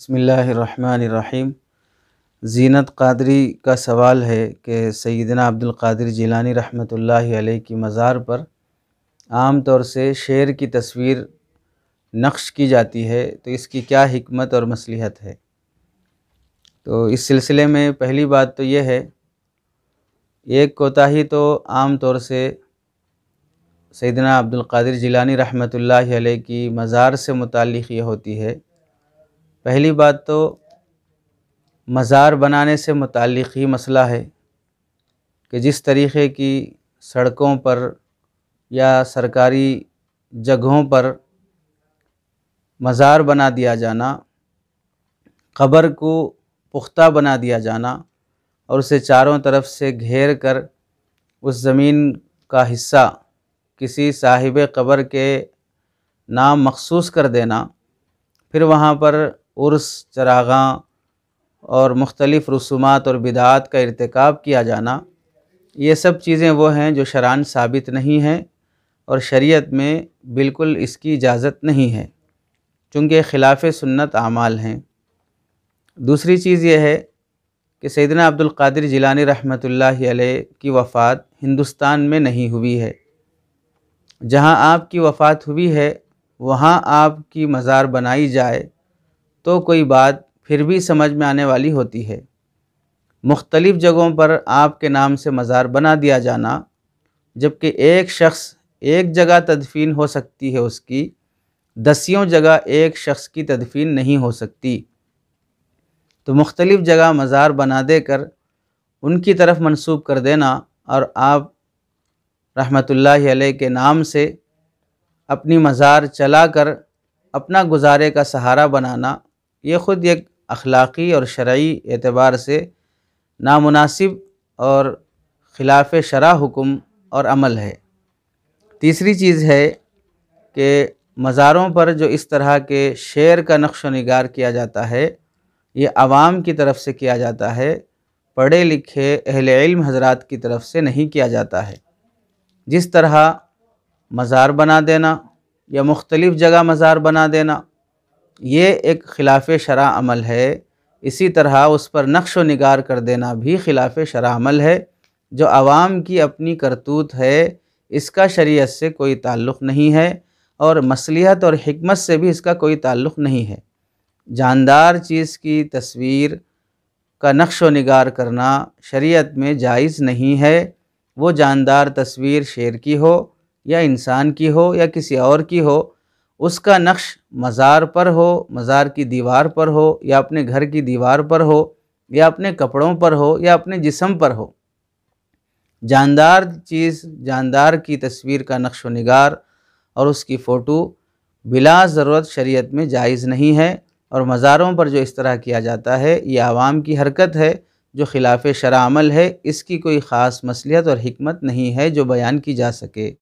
بسم اللہ الرحمن الرحیم۔ زینت قادری کا سوال ہے کہ سیدنا عبد القادر جیلانی رحمۃ اللہ علیہ کی مزار پر عام طور سے شیر کی تصویر نقش کی جاتی ہے، تو اس کی کیا حکمت اور مصلحت ہے؟ تو اس سلسلے میں پہلی بات تو یہ ہے، ایک کوتاہی تو عام طور سے سیدنا عبد القادر جیلانی رحمۃ اللہ علیہ کی مزار سے متعلق یہ ہوتی ہے۔ پہلی بات تو مزار بنانے سے متعلق ہی مسئلہ ہے کہ جس طریقے کی سڑکوں پر یا سرکاری جگہوں پر مزار بنا دیا جانا، قبر کو پختہ بنا دیا جانا اور اسے چاروں طرف سے گھیر کر اس زمین کا حصہ کسی صاحب قبر کے نام مخصوص کر دینا، پھر وہاں پر عرس، چراغاں اور مختلف رسومات اور بدعات کا ارتکاب کیا جانا، یہ سب چیزیں وہ ہیں جو شرعاً ثابت نہیں ہیں اور شریعت میں بالکل اس کی اجازت نہیں ہے، چونکہ خلاف سنت اعمال ہیں۔ دوسری چیز یہ ہے کہ سیدنا عبد القادر جیلانی رحمۃ اللہ علیہ کی وفات ہندوستان میں نہیں ہوئی ہے۔ جہاں آپ کی وفات ہوئی ہے وہاں آپ کی مزار بنائی جائے تو کوئی بات پھر بھی سمجھ میں آنے والی ہوتی ہے۔ مختلف جگہوں پر آپ کے نام سے مزار بنا دیا جانا، جبکہ ایک شخص ایک جگہ تدفین ہو سکتی ہے، اس کی دسیوں جگہ ایک شخص کی تدفین نہیں ہو سکتی، تو مختلف جگہ مزار بنا دے کر ان کی طرف منسوب کر دینا اور آپ رحمۃ اللہ علیہ کے نام سے اپنی مزار چلا کر اپنا گزارے کا سہارا بنانا، یہ خود ایک اخلاقی اور شرعی اعتبار سے نامناسب اور خلاف شرع حکم اور عمل ہے۔ تیسری چیز ہے کہ مزاروں پر جو اس طرح کے شعر کا نقش و نگار کیا جاتا ہے، یہ عوام کی طرف سے کیا جاتا ہے، پڑھے لکھے اہل علم حضرات کی طرف سے نہیں کیا جاتا ہے۔ جس طرح مزار بنا دینا یا مختلف جگہ مزار بنا دینا، یہ ایک خلاف شرع عمل ہے، اسی طرح اس پر نقش و نگار کر دینا بھی خلاف شرع عمل ہے، جو عوام کی اپنی کرتوت ہے، اس کا شریعت سے کوئی تعلق نہیں ہے اور مصلحت اور حکمت سے بھی اس کا کوئی تعلق نہیں ہے۔ جاندار چیز کی تصویر کا نقش و نگار کرنا شریعت میں جائز نہیں ہے، وہ جاندار تصویر شیر کی ہو یا انسان کی ہو یا کسی اور کی ہو، اس کا نقش مزار پر ہو، مزار کی دیوار پر ہو یا اپنے گھر کی دیوار پر ہو یا اپنے کپڑوں پر ہو یا اپنے جسم پر ہو، جاندار چیز، جاندار کی تصویر کا نقش و نگار اور اس کی فوٹو بلا ضرورت شریعت میں جائز نہیں ہے، اور مزاروں پر جو اس طرح کیا جاتا ہے یہ عوام کی حرکت ہے جو خلاف شرع عمل ہے، اس کی کوئی خاص مصلحت اور حکمت نہیں ہے جو بیان کی جا سکے۔